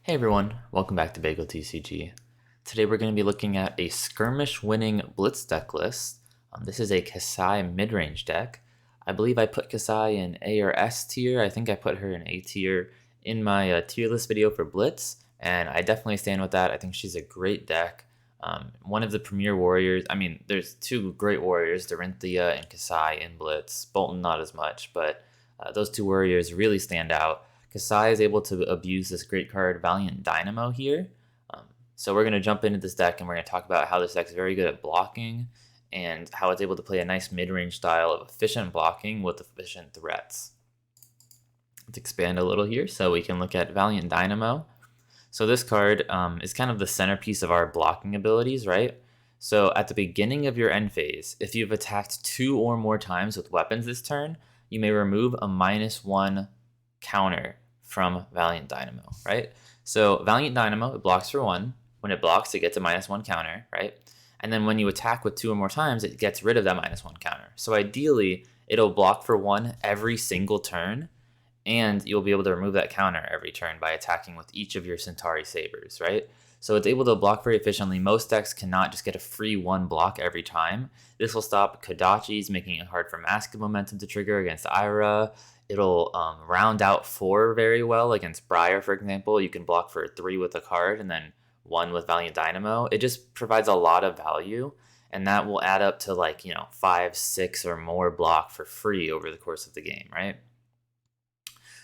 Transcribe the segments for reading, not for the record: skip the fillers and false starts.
Hey everyone, welcome back to bageltcg. Today we're going to be looking at a skirmish-winning Blitz deck list. This is a Kassai mid-range deck. I believe I put Kassai in A or S tier. I think I put her in A tier in my tier list video for Blitz, and I definitely stand with that. I think she's a great deck. One of the premier warriors. I mean, there's two great warriors, Dorinthia and Kassai in Blitz. Bolton not as much, but those two warriors really stand out. Kassai is able to abuse this great card, Valiant Dynamo, here. So we're going to jump into this deck and we're going to talk about how this deck is very good at blocking and how it's able to play a nice mid-range style of efficient blocking with efficient threats. Let's expand a little here so we can look at Valiant Dynamo. So this card is kind of the centerpiece of our blocking abilities, right? So at the beginning of your end phase, if you've attacked 2 or more times with weapons this turn, you may remove a -1 counter from Valiant Dynamo, right? So Valiant Dynamo, it blocks for 1. When it blocks, it gets a -1 counter, right? And then when you attack with 2 or more times, it gets rid of that -1 counter. So ideally, it'll block for 1 every single turn, and you'll be able to remove that counter every turn by attacking with each of your Centauri Sabers, right? So it's able to block very efficiently. Most decks cannot just get a free 1 block every time. This will stop Kodachis, making it hard for Mask of Momentum to trigger against Ira. It'll round out 4 very well against Briar, for example. You can block for 3 with a card and then 1 with Valiant Dynamo. It just provides a lot of value, and that will add up to 5, 6 or more block for free over the course of the game, right?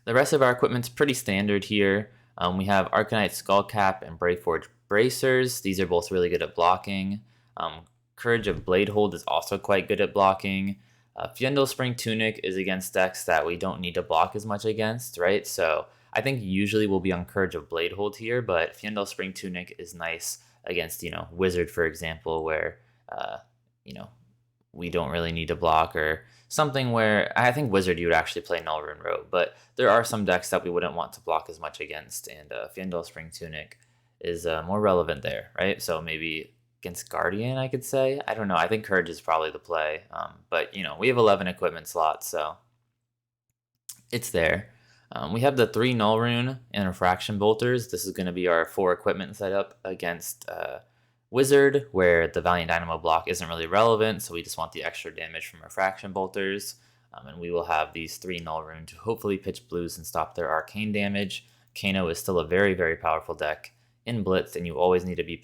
The rest of our equipment's pretty standard here. We have Arcanite Skullcap and Braveforge Bracers. These are both really good at blocking. Courage of Bladehold is also quite good at blocking. Fyendal Spring Tunic is against decks that we don't need to block as much against, right? So I think usually we'll be on Courage of Bladehold here, but Fyendal Spring Tunic is nice against, Wizard, for example, where, we don't really need to block, or something where I think Wizard you would actually play Null Rune Road, but there are some decks that we wouldn't want to block as much against, and Fyendal Spring Tunic is more relevant there, right? So maybe against Guardian, I could say. I don't know. I think Courage is probably the play. But, we have 11 equipment slots, so it's there. We have the 3 Null Rune and Refraction Bolters. This is going to be our 4 equipment setup against Wizard, where the Valiant Dynamo block isn't really relevant, so we just want the extra damage from Refraction Bolters. And we will have these 3 Null Rune to hopefully pitch blues and stop their arcane damage. Kano is still a very, very powerful deck in Blitz, and you always need to be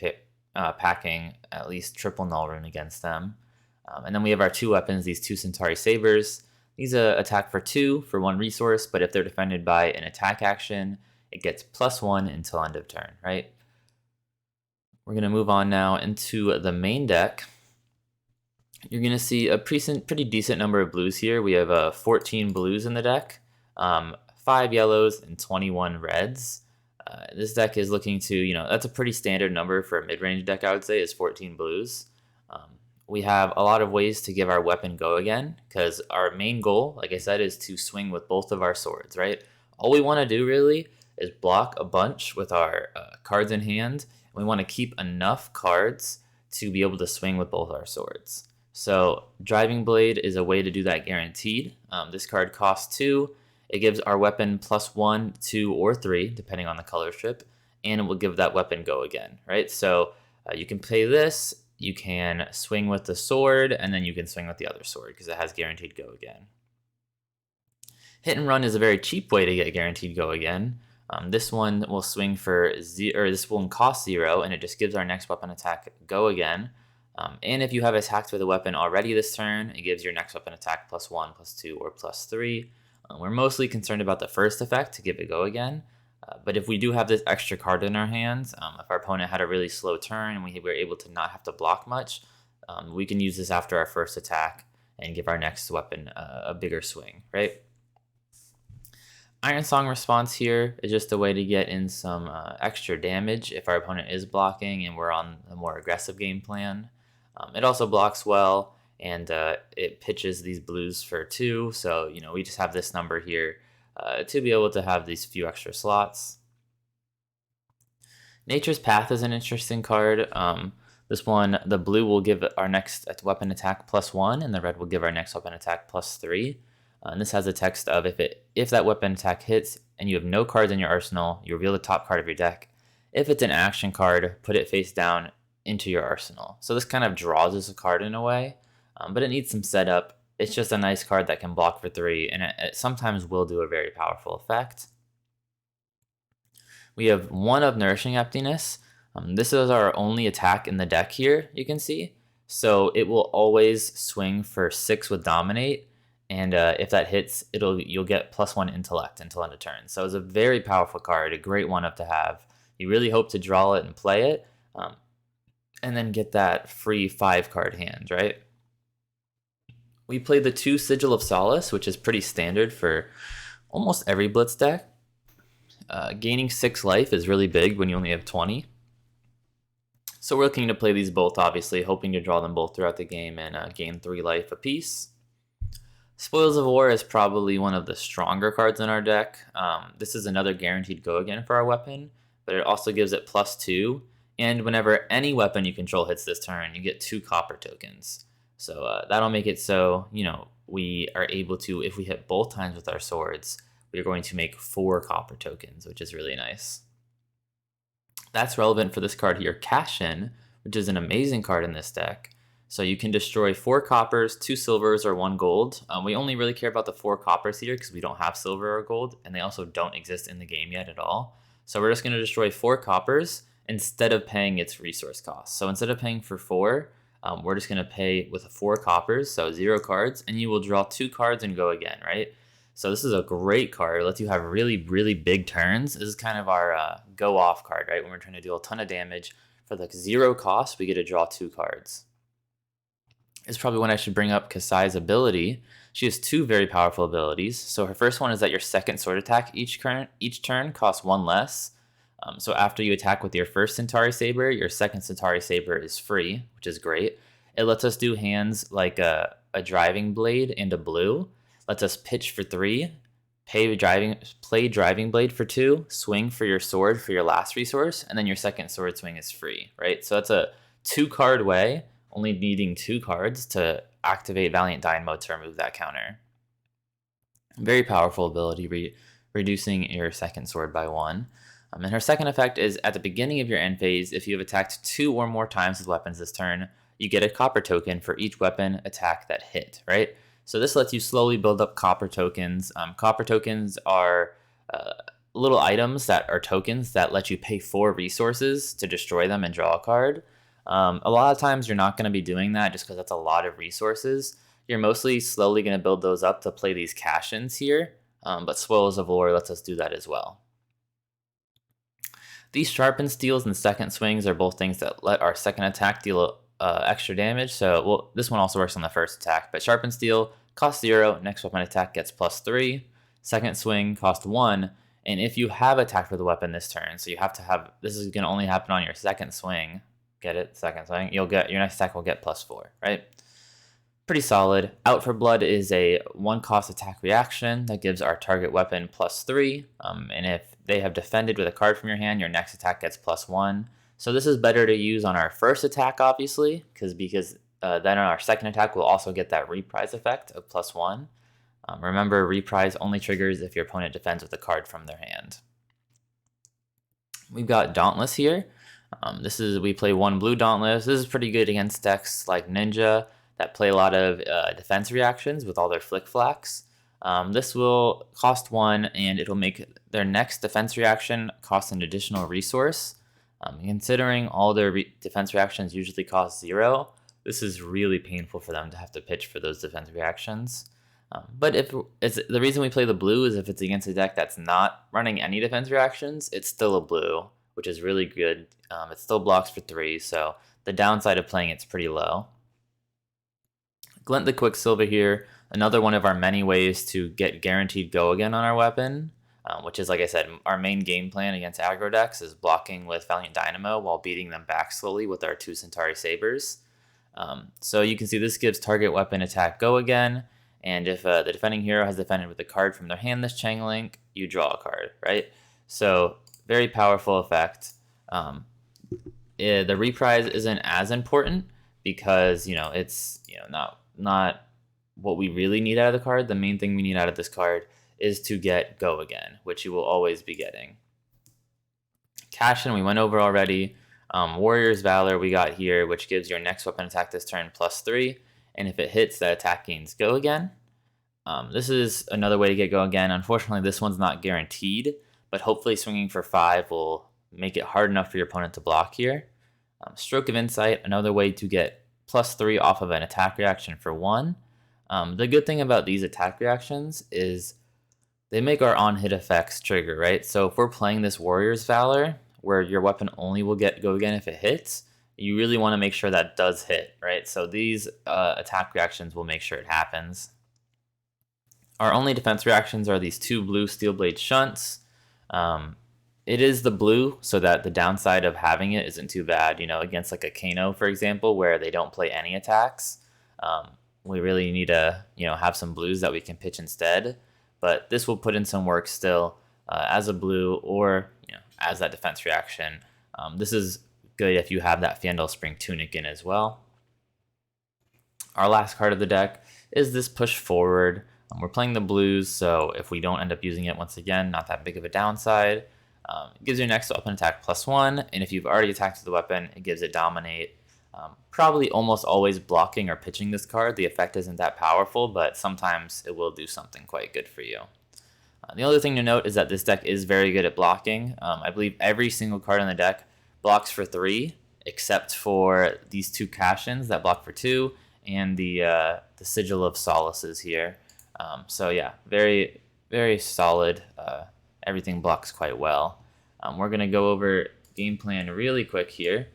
packing at least triple Null Rune against them. And then we have our 2 weapons, these 2 Centauri Sabers. These attack for 2 for 1 resource, but if they're defended by an attack action, it gets +1 until end of turn, right? We're going to move on now into the main deck. You're going to see a pretty decent number of blues here. We have 14 blues in the deck, 5 yellows, and 21 reds. This deck is looking to, that's a pretty standard number for a mid-range deck, I would say, is 14 blues. We have a lot of ways to give our weapon go again, because our main goal, like I said, is to swing with both of our swords, right? All we want to do really is block a bunch with our cards in hand, and we want to keep enough cards to be able to swing with both our swords. So Driving Blade is a way to do that guaranteed. This card costs 2. It gives our weapon +1, 2, or 3, depending on the color strip, and it will give that weapon go again, right? So you can play this, you can swing with the sword, and then you can swing with the other sword because it has guaranteed go again. Hit and Run is a very cheap way to get guaranteed go again. This one will swing for 0, or this one costs 0, and it just gives our next weapon attack go again. And if you have attacked with a weapon already this turn, it gives your next weapon attack +1, +2, or +3. We're mostly concerned about the first effect to give it go again. But if we do have this extra card in our hands, if our opponent had a really slow turn and we were able to not have to block much, we can use this after our first attack and give our next weapon a bigger swing, right? Iron Song Response here is just a way to get in some extra damage if our opponent is blocking and we're on a more aggressive game plan. It also blocks well, and it pitches these blues for 2, so we just have this number here to be able to have these few extra slots. Nature's Path is an interesting card. This one, the blue will give our next weapon attack +1, and the red will give our next weapon attack +3. And this has a text of if that weapon attack hits and you have no cards in your arsenal, you reveal the top card of your deck. If it's an action card, put it face down into your arsenal. So this kind of draws us a card in a way, but it needs some setup. It's just a nice card that can block for 3, and it sometimes will do a very powerful effect. We have 1 of Nourishing Emptiness. This is our only attack in the deck here, you can see. So it will always swing for 6 with Dominate, and if that hits, you'll get +1 Intellect until end of turn. So it's a very powerful card, a great 1-up to have. You really hope to draw it and play it, and then get that free 5-card hand, right? We play the 2 Sigil of Solace, which is pretty standard for almost every Blitz deck. Gaining 6 life is really big when you only have 20. So we're looking to play these both, obviously, hoping to draw them both throughout the game and gain 3 life apiece. Spoils of War is probably one of the stronger cards in our deck. This is another guaranteed go again for our weapon, but it also gives it +2. And whenever any weapon you control hits this turn, you get 2 copper tokens. So that'll make it so, we are able to, if we hit both times with our swords, we're going to make 4 copper tokens, which is really nice. That's relevant for this card here, Cash In, which is an amazing card in this deck. So you can destroy 4 coppers, 2 silvers, or 1 gold. We only really care about the 4 coppers here because we don't have silver or gold, and they also don't exist in the game yet at all. So we're just going to destroy 4 coppers instead of paying its resource cost. So instead of paying for 4, we're just going to pay with 4 coppers, so 0 cards, and you will draw 2 cards and go again, right? So this is a great card. It lets you have really, really big turns. This is kind of our go-off card, right? When we're trying to deal a ton of damage for like 0 cost, we get to draw 2 cards. It's probably when I should bring up Kassai's ability. She has 2 very powerful abilities. So her first one is that your second sword attack each turn costs 1 less. So after you attack with your first Centauri Saber, your second Centauri Saber is free, which is great. It lets us do hands like a Driving Blade and a blue. Lets us pitch for 3, play Driving Blade for 2, swing for your sword for your last resource, and then your second sword swing is free, right? So that's a 2-card way, only needing 2 cards to activate Valiant Dynamo to remove that counter. Very powerful ability, reducing your second sword by 1. And her second effect is at the beginning of your end phase, if you have attacked 2 or more times with weapons this turn, you get a copper token for each weapon attack that hit, right? So this lets you slowly build up copper tokens. Copper tokens are little items that are tokens that let you pay 4 resources to destroy them and draw a card. A lot of times you're not going to be doing that just because that's a lot of resources. You're mostly slowly going to build those up to play these cash-ins here, but Spoils of War lets us do that as well. These Sharpened Steels and Second Swings are both things that let our second attack deal extra damage. So this one also works on the first attack, but Sharpened Steel costs 0, next weapon attack gets +3, second swing costs 1, and if you have attacked with a weapon this turn, so you have to have, this is going to only happen on your second swing, get it, second swing, your next attack will get +4, right? Pretty solid. Out for Blood is a 1-cost attack reaction that gives our target weapon +3, and if they have defended with a card from your hand, your next attack gets +1. So this is better to use on our first attack, obviously, because then on our second attack, we'll also get that reprise effect of +1. Remember, reprise only triggers if your opponent defends with a card from their hand. We've got Dauntless here. We play 1 blue Dauntless. This is pretty good against decks like Ninja that play a lot of defense reactions with all their flick flacks. This will cost 1, and it'll make their next defense reaction cost an additional resource. Considering all their defense reactions usually cost 0, this is really painful for them to have to pitch for those defense reactions. But the reason we play the blue is if it's against a deck that's not running any defense reactions, it's still a blue, which is really good. It still blocks for 3, so the downside of playing it's pretty low. Glint the Quicksilver here, another one of our many ways to get guaranteed go again on our weapon, which is, like I said, our main game plan against aggro decks is blocking with Valiant Dynamo while beating them back slowly with our 2 Centauri Sabers. So you can see this gives target weapon attack go again, and if the defending hero has defended with a card from their hand this chain link, you draw a card, right? So very powerful effect. The reprise isn't as important because it's not what we really need out of the card, the main thing we need out of this card, is to get Go Again, which you will always be getting. Cash In, we went over already. Warrior's Valor we got here, which gives your next weapon attack this turn +3, and if it hits, that attack gains Go Again. This is another way to get Go Again. Unfortunately, this one's not guaranteed, but hopefully swinging for 5 will make it hard enough for your opponent to block here. Stroke of Insight, another way to get +3 off of an attack reaction for 1. The good thing about these attack reactions is they make our on-hit effects trigger, right? So if we're playing this Warrior's Valor, where your weapon only will get Go Again if it hits, you really want to make sure that does hit, right? So these attack reactions will make sure it happens. Our only defense reactions are these 2 blue Steel Blade Shunts. It is the blue, so that the downside of having it isn't too bad, against like a Kano, for example, where they don't play any attacks. We really need to, have some blues that we can pitch instead. But this will put in some work still as a blue or, as that defense reaction. This is good if you have that Fandel Spring Tunic in as well. Our last card of the deck is this Push Forward. We're playing the blues, so if we don't end up using it, once again, not that big of a downside. It gives your next weapon attack +1, and if you've already attacked with the weapon, it gives it Dominate. Probably almost always blocking or pitching this card. The effect isn't that powerful, but sometimes it will do something quite good for you. The other thing to note is that this deck is very good at blocking. I believe every single card in the deck blocks for 3, except for these 2 Cash-ins that block for 2, and the Sigil of Solaces here. So yeah, very, very solid. Everything blocks quite well. We're going to go over game plan really quick here.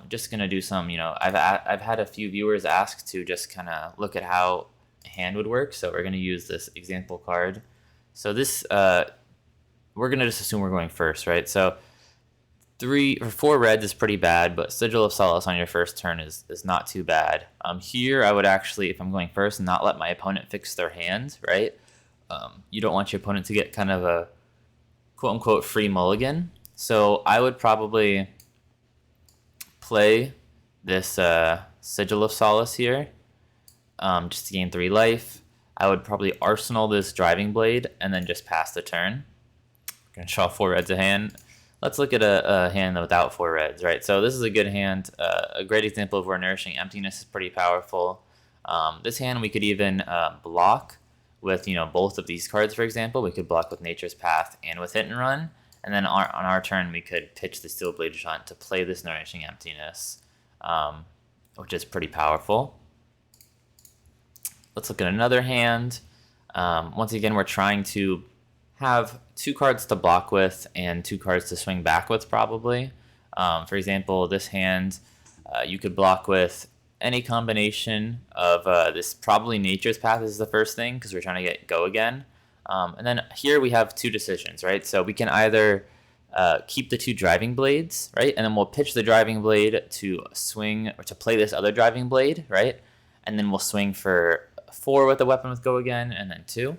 Just going to do some, I've had a few viewers ask to just kind of look at how a hand would work. So we're going to use this example card. So this, we're going to just assume we're going first, right? So 3 or 4 reds is pretty bad, but Sigil of Solace on your first turn is not too bad. Here I would actually, if I'm going first, not let my opponent fix their hand, right? You don't want your opponent to get kind of a quote-unquote free mulligan. So I would probably play this Sigil of Solace here just to gain 3 life. I would probably Arsenal this Driving Blade and then just pass the turn. I'm going to draw 4 reds a hand. Let's look at a hand without 4 reds, right? So this is a good hand. A great example of where Nourishing Emptiness is pretty powerful. This hand we could even block with, both of these cards, for example. We could block with Nature's Path and with Hit and Run. And then on our turn, we could pitch the Steel Blade Shunt to play this Nourishing Emptiness, which is pretty powerful. Let's look at another hand. Once again, we're trying to have 2 cards to block with and 2 cards to swing back with, probably. For example, this hand, you could block with any combination of this. Probably Nature's Path is the first thing, because we're trying to get Go Again. And then here we have 2 decisions, right? So we can either keep the 2 Driving Blades, right? And then we'll pitch the Driving Blade to swing, or to play this other Driving Blade, right? And then we'll swing for 4 with the weapon with Go Again, and then 2.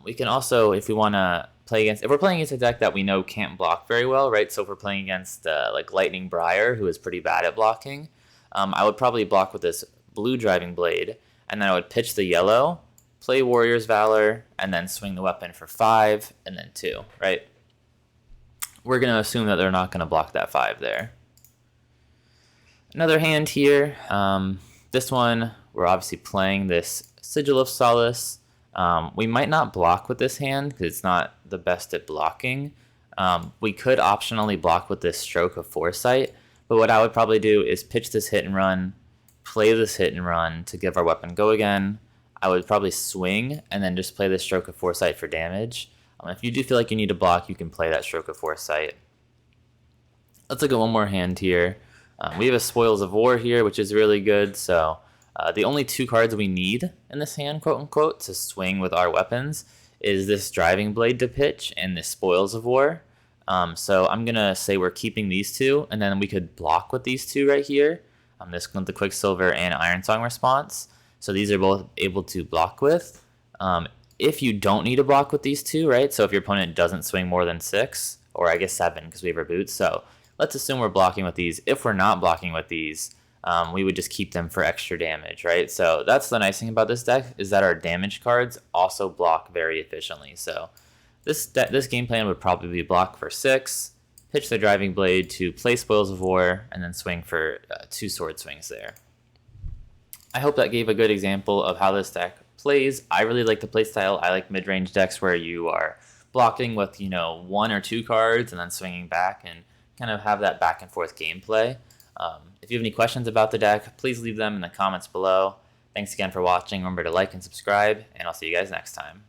We can also, if we want to play against, if we're playing against a deck that we know can't block very well, right? So if we're playing against like Lightning Briar, who is pretty bad at blocking, I would probably block with this blue Driving Blade, and then I would pitch the yellow, play Warrior's Valor, and then swing the weapon for 5, and then 2, right? We're going to assume that they're not going to block that 5 there. Another hand here. This one, we're obviously playing this Sigil of Solace. We might not block with this hand because it's not the best at blocking. We could optionally block with this Stroke of Foresight, but what I would probably do is pitch this Hit and Run, play this Hit and Run to give our weapon Go Again. I would probably swing and then just play this Stroke of Foresight for damage. If you do feel like you need to block, you can play that Stroke of Foresight. Let's look at one more hand here. We have a Spoils of War here, which is really good. So the only 2 cards we need in this hand, quote unquote, to swing with our weapons is this Driving Blade to pitch and this Spoils of War. So I'm going to say we're keeping these 2, and then we could block with these 2 right here. This one, the Quicksilver and Iron Song response. So these are both able to block with. If you don't need to block with these 2, right? So if your opponent doesn't swing more than 6, or I guess 7 because we have our boots. So let's assume we're blocking with these. If we're not blocking with these, we would just keep them for extra damage, right? So that's the nice thing about this deck, is that our damage cards also block very efficiently. So this game plan would probably be block for 6, pitch the Driving Blade to play Spoils of War, and then swing for 2 sword swings there. I hope that gave a good example of how this deck plays. I really like the playstyle. I like mid-range decks where you are blocking with, 1 or 2 cards and then swinging back and kind of have that back and forth gameplay. If you have any questions about the deck, please leave them in the comments below. Thanks again for watching. Remember to like and subscribe, and I'll see you guys next time.